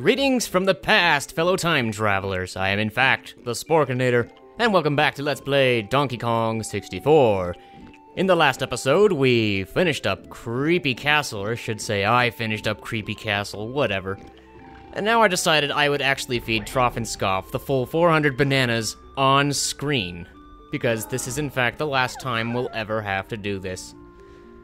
Greetings from the past, fellow time travelers. I am in fact the Sporkinator, and welcome back to Let's Play Donkey Kong 64. In the last episode, we finished up Creepy Castle, or I should say I finished up Creepy Castle, whatever. And now I decided I would actually feed Troff and Scoff the full 400 bananas on screen, because this is in fact the last time we'll ever have to do this.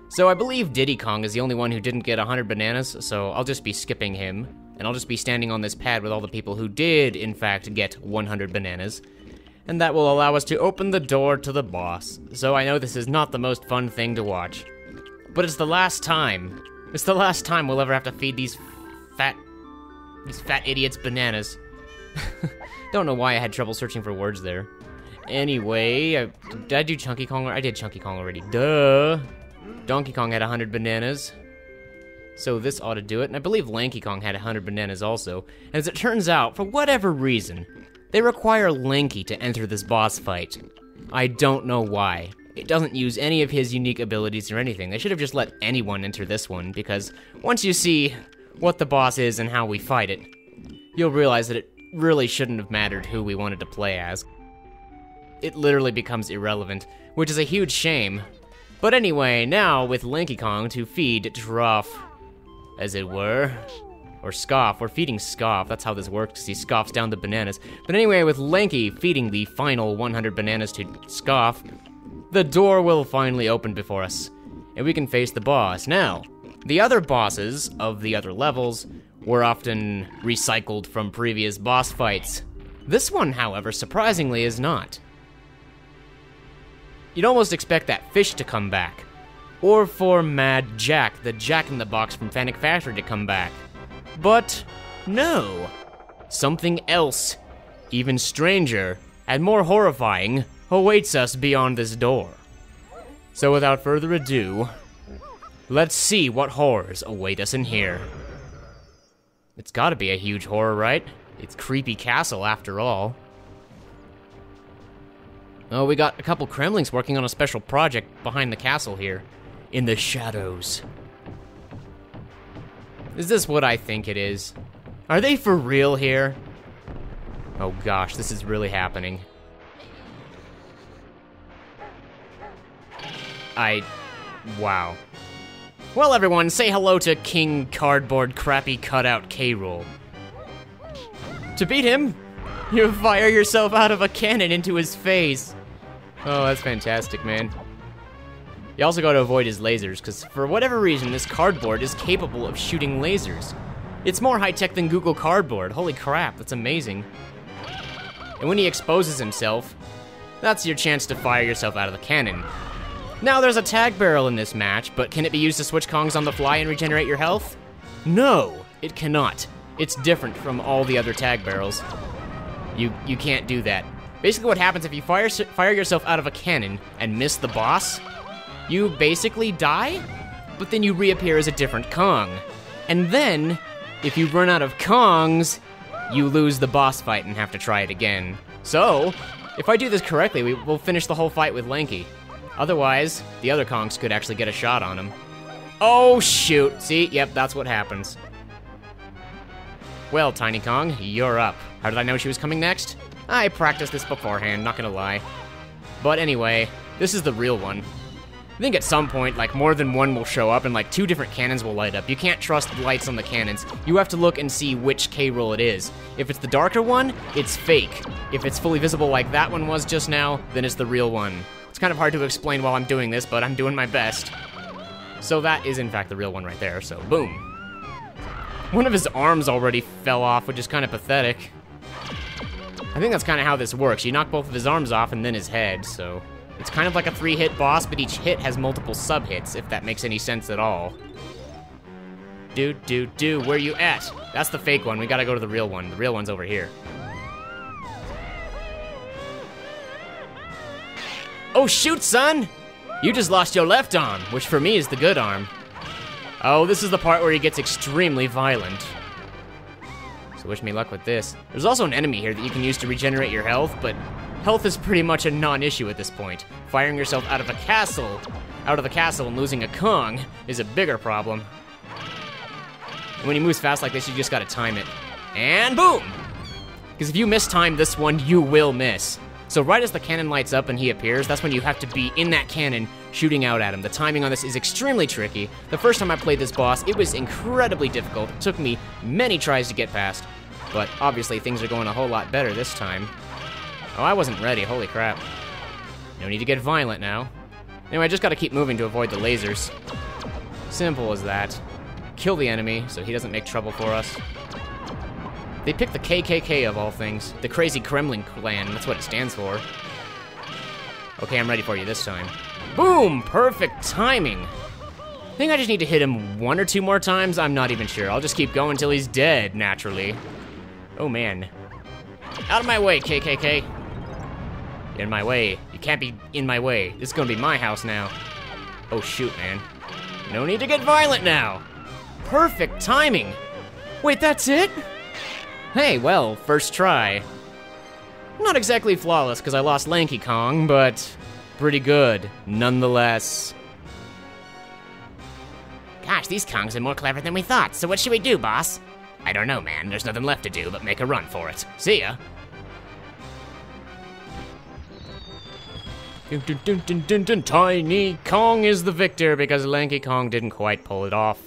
So I believe Diddy Kong is the only one who didn't get 100 bananas, so I'll just be skipping him. And I'll just be standing on this pad with all the people who did, in fact, get 100 bananas. And that will allow us to open the door to the boss. So I know this is not the most fun thing to watch. But it's the last time. It's the last time we'll ever have to feed these fat idiots bananas. Don't know why I had trouble searching for words there. Anyway, did I do Chunky Kong? I did Chunky Kong already. Duh. Donkey Kong had 100 bananas. So this ought to do it, and I believe Lanky Kong had 100 bananas also. And as it turns out, for whatever reason, they require Lanky to enter this boss fight. I don't know why. It doesn't use any of his unique abilities or anything. They should have just let anyone enter this one, because once you see what the boss is and how we fight it, you'll realize that it really shouldn't have mattered who we wanted to play as. It literally becomes irrelevant, which is a huge shame. But anyway, now with Lanky Kong to feed Troff, as it were, or Scoff. We're feeding Scoff, that's how this works, because he scoffs down the bananas. But anyway, with Lanky feeding the final 100 bananas to Scoff, the door will finally open before us, and we can face the boss. Now, the other bosses of the other levels were often recycled from previous boss fights. This one, however, surprisingly is not. You'd almost expect that fish to come back, or for Mad Jack, the Jack-in-the-Box from Panic Factory, to come back. But no. Something else, even stranger, and more horrifying, awaits us beyond this door. So without further ado, let's see what horrors await us in here. It's gotta be a huge horror, right? It's Creepy Castle, after all. Oh, we got a couple Kremlings working on a special project behind the castle here. In the shadows. Is this what I think it is? Are they for real here? Oh gosh, this is really happening. Wow. Well, everyone, say hello to King Cardboard Crappy Cutout K-Rool. To beat him, you fire yourself out of a cannon into his face. Oh, that's fantastic, man. You also gotta avoid his lasers, because for whatever reason, this cardboard is capable of shooting lasers. It's more high-tech than Google Cardboard. Holy crap, that's amazing. And when he exposes himself, that's your chance to fire yourself out of the cannon. Now, there's a tag barrel in this match, but can it be used to switch Kongs on the fly and regenerate your health? No, it cannot. It's different from all the other tag barrels. You can't do that. Basically what happens if you fire yourself out of a cannon and miss the boss, you basically die, but then you reappear as a different Kong. And then, if you run out of Kongs, you lose the boss fight and have to try it again. So, if I do this correctly, we'll finish the whole fight with Lanky. Otherwise, the other Kongs could actually get a shot on him. Oh shoot, see, yep, that's what happens. Well, Tiny Kong, you're up. How did I know she was coming next? I practiced this beforehand, not gonna lie. But anyway, this is the real one. I think at some point, like, more than one will show up and, like, 2 different cannons will light up. You can't trust the lights on the cannons. You have to look and see which K-Rool it is. If it's the darker one, it's fake. If it's fully visible like that one was just now, then it's the real one. It's kind of hard to explain while I'm doing this, but I'm doing my best. So that is, in fact, the real one right there, so boom. One of his arms already fell off, which is kind of pathetic. I think that's kind of how this works. You knock both of his arms off and then his head, so... It's kind of like a 3-hit boss, but each hit has multiple sub-hits, if that makes any sense at all. Where you at? That's the fake one. We gotta go to the real one. The real one's over here. Oh, shoot, son! You just lost your left arm, which for me is the good arm. Oh, this is the part where he gets extremely violent. So wish me luck with this. There's also an enemy here that you can use to regenerate your health, but health is pretty much a non-issue at this point. Firing yourself out of the castle and losing a Kong is a bigger problem. And when he moves fast like this, you just gotta time it. And boom! Because if you mistime this one, you will miss. So right as the cannon lights up and he appears, that's when you have to be in that cannon shooting out at him. The timing on this is extremely tricky. The first time I played this boss, it was incredibly difficult. It took me many tries to get past, but obviously things are going a whole lot better this time. Oh, I wasn't ready, holy crap. No need to get violent now. Anyway, I just gotta keep moving to avoid the lasers. Simple as that. Kill the enemy so he doesn't make trouble for us. They picked the KKK of all things. The Crazy Kremlin Clan, that's what it stands for. Okay, I'm ready for you this time. Boom! Perfect timing! I think I just need to hit him 1 or 2 more times, I'm not even sure. I'll just keep going until he's dead, naturally. Oh man. Out of my way, KKK. In my way. You can't be in my way. This is gonna be my house now. Oh shoot, man. No need to get violent now! Perfect timing! Wait, that's it? Hey, well, first try. Not exactly flawless, because I lost Lanky Kong, but pretty good, nonetheless. Gosh, these Kongs are more clever than we thought, so what should we do, boss? I don't know, man. There's nothing left to do but make a run for it. See ya. Dun, dun, dun, dun, dun, dun. Tiny Kong is the victor because Lanky Kong didn't quite pull it off.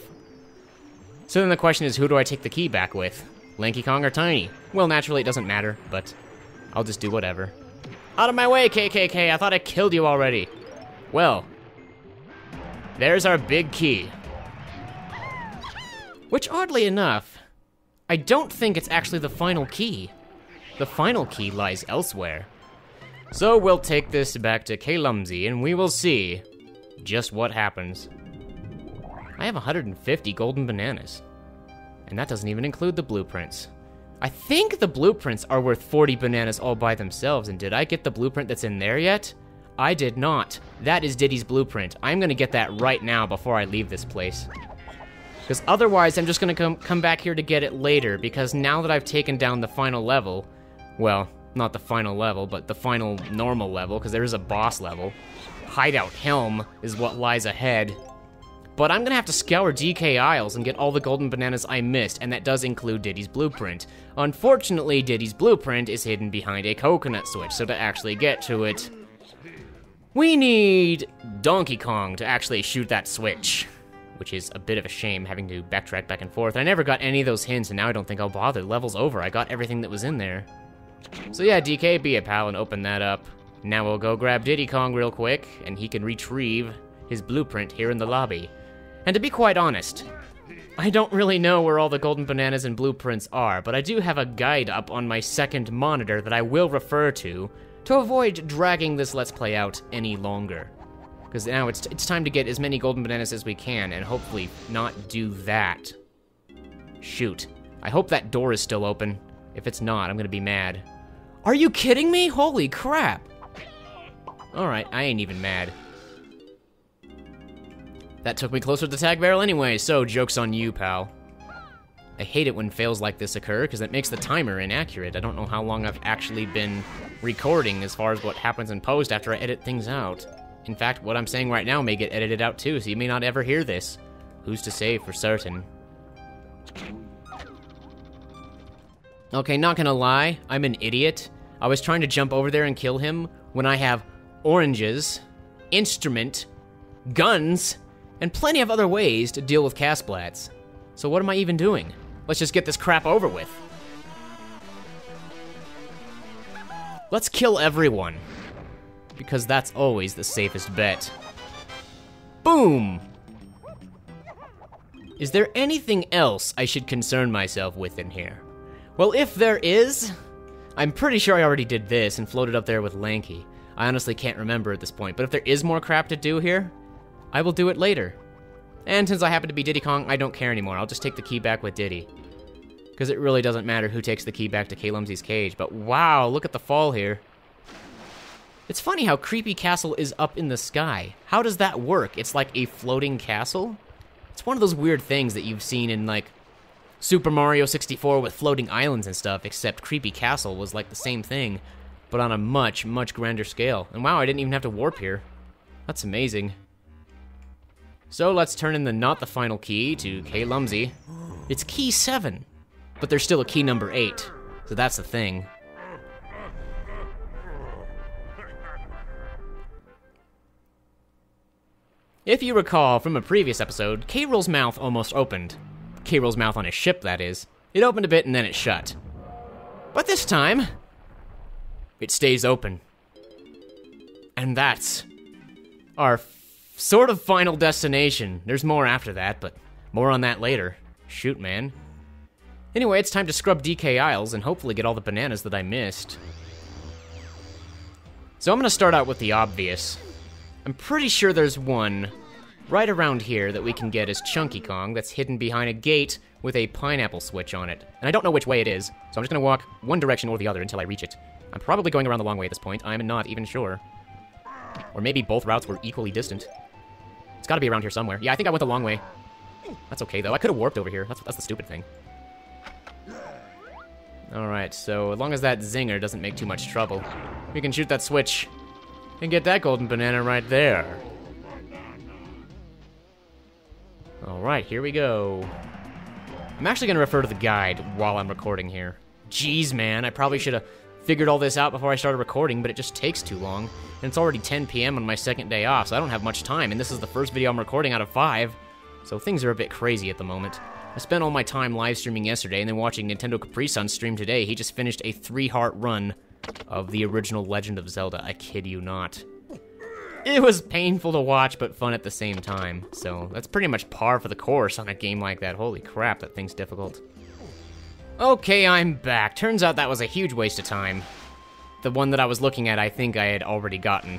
So then the question is, who do I take the key back with? Lanky Kong or Tiny? Well, naturally it doesn't matter, but I'll just do whatever. Out of my way, KKK, I thought I killed you already. Well, there's our big key. Which, oddly enough, I don't think it's actually the final key. The final key lies elsewhere. So we'll take this back to Kalumzi and we will see just what happens. I have 150 golden bananas. And that doesn't even include the blueprints. I think the blueprints are worth 40 bananas all by themselves, and did I get the blueprint that's in there yet? I did not. That is Diddy's blueprint. I'm gonna get that right now before I leave this place. Because otherwise, I'm just gonna come back here to get it later, because now that I've taken down the final level, well, not the final level, but the final normal level, because there is a boss level. Hideout Helm is what lies ahead. But I'm gonna have to scour DK Isles and get all the golden bananas I missed, and that does include Diddy's blueprint. Unfortunately, Diddy's blueprint is hidden behind a coconut switch, so to actually get to it, we need Donkey Kong to actually shoot that switch, which is a bit of a shame, having to backtrack back and forth. I never got any of those hints, and now I don't think I'll bother. Level's over, I got everything that was in there. So yeah, DK, be a pal and open that up. Now we'll go grab Diddy Kong real quick, and he can retrieve his blueprint here in the lobby. And to be quite honest, I don't really know where all the golden bananas and blueprints are, but I do have a guide up on my second monitor that I will refer to avoid dragging this Let's Play out any longer. Because now it's time to get as many golden bananas as we can, and hopefully not do that. Shoot. I hope that door is still open. If it's not, I'm gonna be mad. Are you kidding me? Holy crap! Alright, I ain't even mad. That took me closer to the tag barrel anyway, so joke's on you, pal. I hate it when fails like this occur, because it makes the timer inaccurate. I don't know how long I've actually been recording as far as what happens in post after I edit things out. In fact, what I'm saying right now may get edited out too, so you may not ever hear this. Who's to say for certain? Okay, not gonna lie, I'm an idiot. I was trying to jump over there and kill him when I have oranges, instrument, guns, and plenty of other ways to deal with Casplats. So what am I even doing? Let's just get this crap over with. Let's kill everyone, because that's always the safest bet. Boom! Is there anything else I should concern myself with in here? Well, if there is, I'm pretty sure I already did this and floated up there with Lanky. I honestly can't remember at this point, but if there is more crap to do here, I will do it later. And since I happen to be Diddy Kong, I don't care anymore. I'll just take the key back with Diddy. Because it really doesn't matter who takes the key back to Kalumzi's cage. But wow, look at the fall here. It's funny how Creepy Castle is up in the sky. How does that work? It's like a floating castle? It's one of those weird things that you've seen in like Super Mario 64 with floating islands and stuff, except Creepy Castle was like the same thing, but on a much, much grander scale. And wow, I didn't even have to warp here. That's amazing. So let's turn in the not the final key to Kalumzi. It's key 7. but there's still a key number 8, so that's the thing. If you recall from a previous episode, K-Rool's mouth almost opened. K-Rool's mouth on his ship, that is. It opened a bit and then it shut. But this time, it stays open. And that's our sort of final destination. There's more after that, but more on that later. Shoot, man. Anyway, it's time to scrub DK Isles and hopefully get all the bananas that I missed. So I'm gonna start out with the obvious. I'm pretty sure there's one right around here that we can get as Chunky Kong that's hidden behind a gate with a pineapple switch on it. And I don't know which way it is, so I'm just gonna walk one direction or the other until I reach it. I'm probably going around the long way at this point, I'm not even sure. Or maybe both routes were equally distant. It's gotta be around here somewhere. Yeah, I think I went the long way. That's okay though, I could've warped over here, that's the stupid thing. Alright, so as long as that zinger doesn't make too much trouble, we can shoot that switch and get that golden banana right there. Alright, here we go. I'm actually gonna refer to the guide while I'm recording here. Jeez, man, I probably should have figured all this out before I started recording, but it just takes too long. And it's already 10 p.m. on my second day off, so I don't have much time, and this is the first video I'm recording out of 5. So things are a bit crazy at the moment. I spent all my time live streaming yesterday and then watching Nintendo Capri Sun stream today. He just finished a 3-heart run of the original Legend of Zelda. I kid you not. It was painful to watch, but fun at the same time. So that's pretty much par for the course on a game like that. Holy crap, that thing's difficult. Okay, I'm back. Turns out that was a huge waste of time. The one that I was looking at, I think I had already gotten.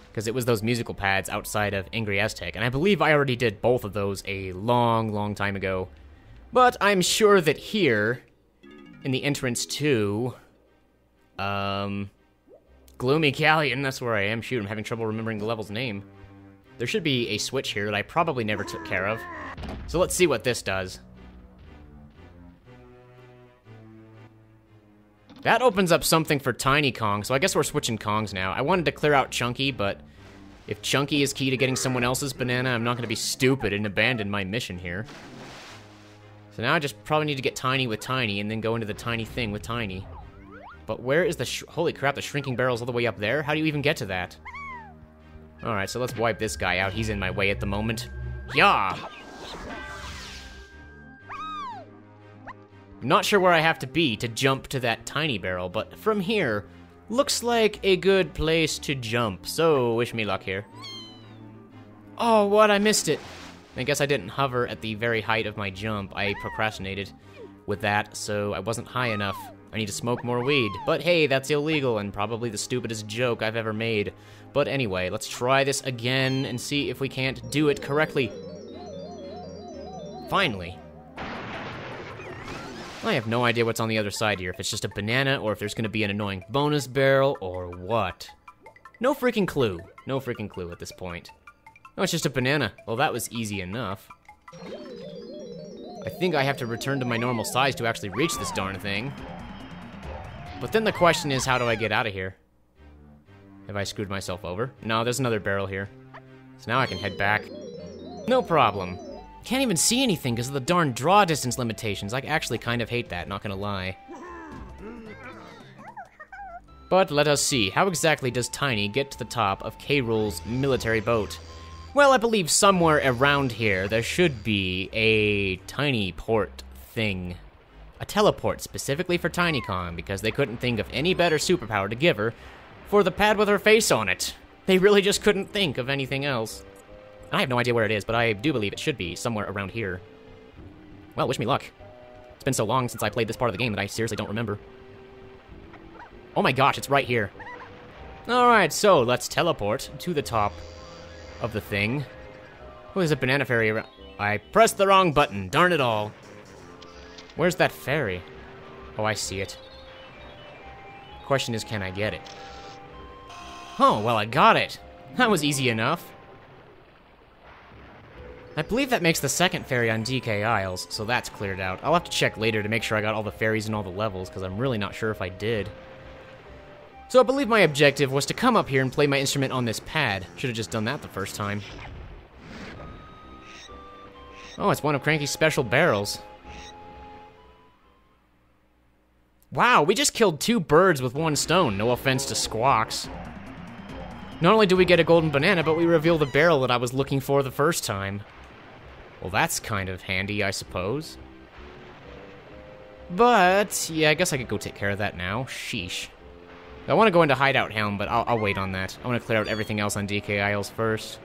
Because it was those musical pads outside of Angry Aztec, and I believe I already did both of those a long, long time ago. But I'm sure that here, in the entrance to, Gloomy Galleon, that's where I am. Shoot, I'm having trouble remembering the level's name. There should be a switch here that I probably never took care of. So let's see what this does. That opens up something for Tiny Kong, so I guess we're switching Kongs now. I wanted to clear out Chunky, but if Chunky is key to getting someone else's banana, I'm not going to be stupid and abandon my mission here. So now I just probably need to get Tiny with Tiny, and then go into the Tiny thing with Tiny. But where is the holy crap, the shrinking barrel's all the way up there? How do you even get to that? Alright, so let's wipe this guy out. He's in my way at the moment. Yeah! I'm not sure where I have to be to jump to that tiny barrel, but from here, looks like a good place to jump, so wish me luck here. Oh, what? I missed it. I guess I didn't hover at the very height of my jump. I procrastinated with that, so I wasn't high enough. I need to smoke more weed. But hey, that's illegal and probably the stupidest joke I've ever made. But anyway, let's try this again and see if we can't do it correctly. Finally. I have no idea what's on the other side here, if it's just a banana, or if there's gonna be an annoying bonus barrel, or what. No freaking clue. No freaking clue at this point. Oh, it's just a banana. Well, that was easy enough. I think I have to return to my normal size to actually reach this darn thing. But then the question is, how do I get out of here? Have I screwed myself over? No, there's another barrel here. So now I can head back. No problem. Can't even see anything because of the darn draw distance limitations. I actually kind of hate that, not gonna lie. But let us see, how exactly does Tiny get to the top of K-Rool's military boat? Well, I believe somewhere around here there should be a tiny port thing. A teleport specifically for Tiny Kong because they couldn't think of any better superpower to give her for the pad with her face on it. They really just couldn't think of anything else. I have no idea where it is, but I do believe it should be somewhere around here. Well, wish me luck. It's been so long since I played this part of the game that I seriously don't remember. Oh my gosh, it's right here. Alright, so let's teleport to the top of the thing. Oh, there's a banana fairy around. I pressed the wrong button, darn it all. Where's that fairy? Oh, I see it. Question is, can I get it? Oh, well, I got it. That was easy enough. I believe that makes the second fairy on DK Isles, so that's cleared out. I'll have to check later to make sure I got all the fairies in all the levels, because I'm really not sure if I did. So I believe my objective was to come up here and play my instrument on this pad. Should have just done that the first time. Oh, it's one of Cranky's special barrels. Wow, we just killed 2 birds with 1 stone. No offense to Squawks. Not only do we get a golden banana, but we reveal the barrel that I was looking for the first time. Well, that's kind of handy, I suppose. But, yeah, I guess I could go take care of that now. Sheesh. I want to go into Hideout Helm, but I'll wait on that. I want to clear out everything else on DK Isles first.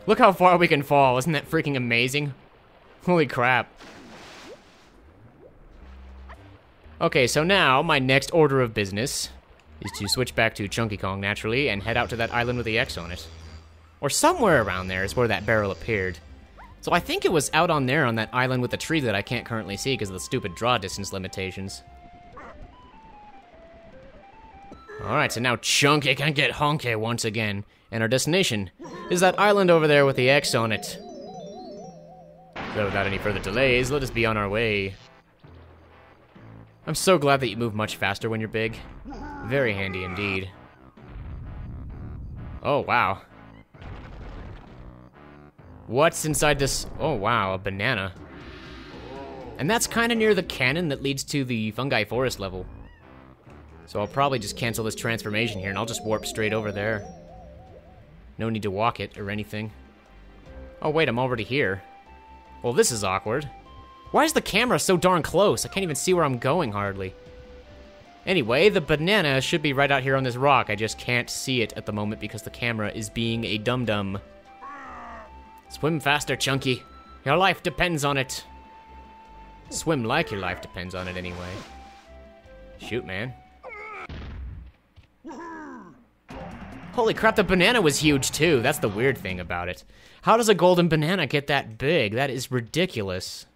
Look how far we can fall. Isn't that freaking amazing? Holy crap. Okay, so now my next order of business is to switch back to Chunky Kong, naturally, and head out to that island with the X on it. Or somewhere around there is where that barrel appeared. So I think it was out on there on that island with the tree that I can't currently see because of the stupid draw distance limitations. Alright, so now Chunky can get honky once again. And our destination is that island over there with the X on it. So without any further delays, let us be on our way. I'm so glad that you move much faster when you're big. Very handy indeed. Oh, wow. What's inside this? Oh, wow, a banana. And that's kind of near the cannon that leads to the Fungi Forest level. So I'll probably just cancel this transformation here and I'll just warp straight over there. No need to walk it or anything. Oh, wait, I'm already here. Well, this is awkward. Why is the camera so darn close? I can't even see where I'm going, hardly. Anyway, the banana should be right out here on this rock. I just can't see it at the moment because the camera is being a dum-dum. Swim faster, Chunky. Your life depends on it. Swim like your life depends on it, anyway. Shoot, man. Holy crap, the banana was huge, too. That's the weird thing about it. How does a golden banana get that big? That is ridiculous.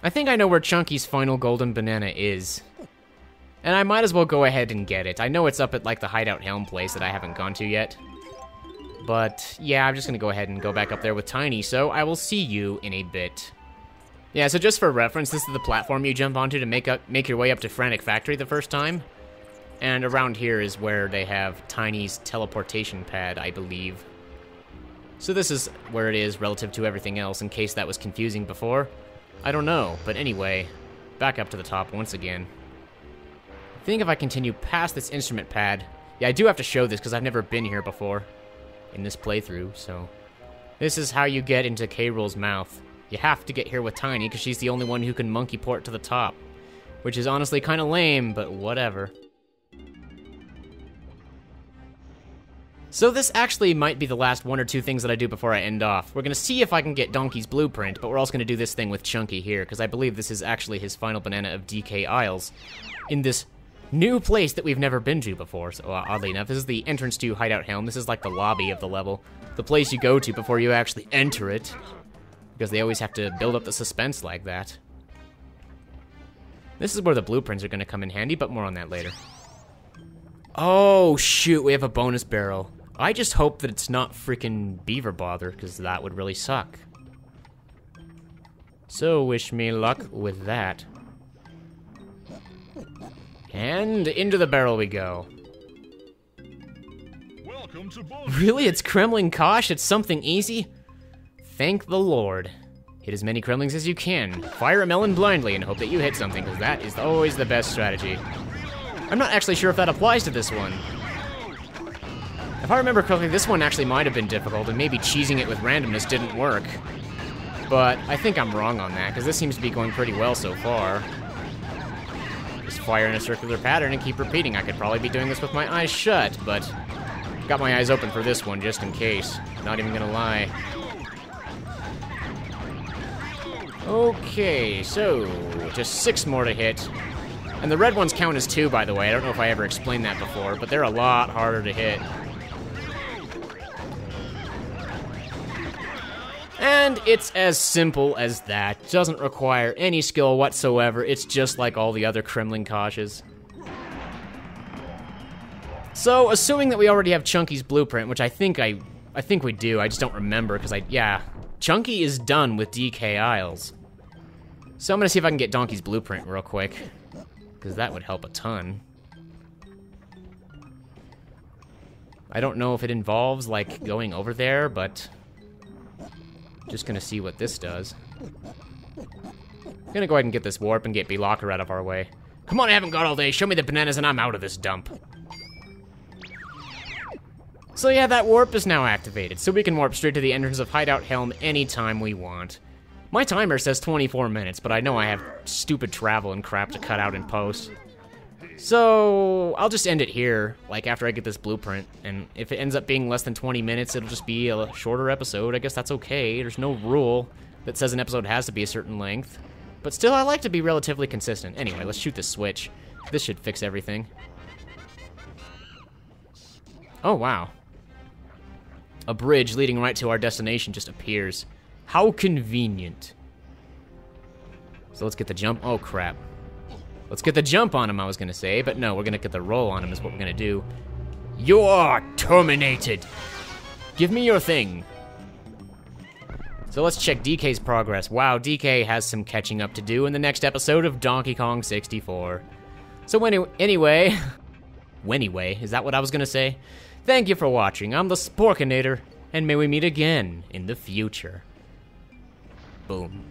I think I know where Chunky's final golden banana is. And I might as well go ahead and get it. I know it's up at, like, the Hideout Helm place that I haven't gone to yet. But, yeah, I'm just gonna go ahead and go back up there with Tiny, so I will see you in a bit. Yeah, so just for reference, this is the platform you jump onto to make your way up to Frantic Factory the first time. And around here is where they have Tiny's teleportation pad, I believe. So this is where it is relative to everything else, in case that was confusing before. I don't know, but anyway, back up to the top once again. I think if I continue past this instrument pad... Yeah, I do have to show this because I've never been here before in this playthrough, so... This is how you get into K. Rool's mouth. You have to get here with Tiny because she's the only one who can monkey port to the top. Which is honestly kind of lame, but whatever. So this actually might be the last 1 or 2 things that I do before I end off. We're gonna see if I can get Donkey's blueprint, but we're also gonna do this thing with Chunky here, because I believe this is actually his final banana of DK Isles, in this new place that we've never been to before. So oddly enough, this is the entrance to Hideout Helm. This is like the lobby of the level, the place you go to before you actually enter it, because they always have to build up the suspense like that. This is where the blueprints are gonna come in handy, but more on that later. Oh shoot, we have a bonus barrel. I just hope that it's not freaking beaver bother, because that would really suck. So wish me luck with that. And into the barrel we go. Welcome to Really, it's Kremling Kosh? It's something easy? Thank the Lord. Hit as many Kremlings as you can. Fire a melon blindly and hope that you hit something, because that is always the best strategy. I'm not actually sure if that applies to this one. If I remember correctly, this one actually might have been difficult, and maybe cheesing it with randomness didn't work. But I think I'm wrong on that, because this seems to be going pretty well so far. Just fire in a circular pattern and keep repeating. I could probably be doing this with my eyes shut, but got my eyes open for this one just in case. Not even gonna lie. Okay, so just 6 more to hit. And the red ones count as 2, by the way. I don't know if I ever explained that before, but they're a lot harder to hit. And it's as simple as that. Doesn't require any skill whatsoever. It's just like all the other Kremling Koshes. So, assuming that we already have Chunky's blueprint, which I think we do, I just don't remember, because yeah. Chunky is done with DK Isles. So I'm gonna see if I can get Donkey's blueprint real quick, because that would help a ton. I don't know if it involves, like, going over there, but just gonna see what this does. I'm gonna go ahead and get this warp and get B-Locker out of our way. Come on, I haven't got all day. Show me the bananas and I'm out of this dump. So yeah, that warp is now activated, so we can warp straight to the entrance of Hideout Helm anytime we want. My timer says 24 minutes, but I know I have stupid travel and crap to cut out in post. So I'll just end it here, like after I get this blueprint, and if it ends up being less than 20 minutes, it'll just be a shorter episode. I guess that's okay. There's no rule that says an episode has to be a certain length. But still, I like to be relatively consistent. Anyway, let's shoot this switch. This should fix everything. Oh, wow. A bridge leading right to our destination just appears. How convenient. So let's get the jump. Oh, crap. Let's get the jump on him, I was going to say. But no, we're going to get the roll on him is what we're going to do. You're terminated. Give me your thing. So let's check DK's progress. Wow, DK has some catching up to do in the next episode of Donkey Kong 64. So anyway, is that what I was gonna say? Thank you for watching. I'm the Sporkinator, and may we meet again in the future. Boom.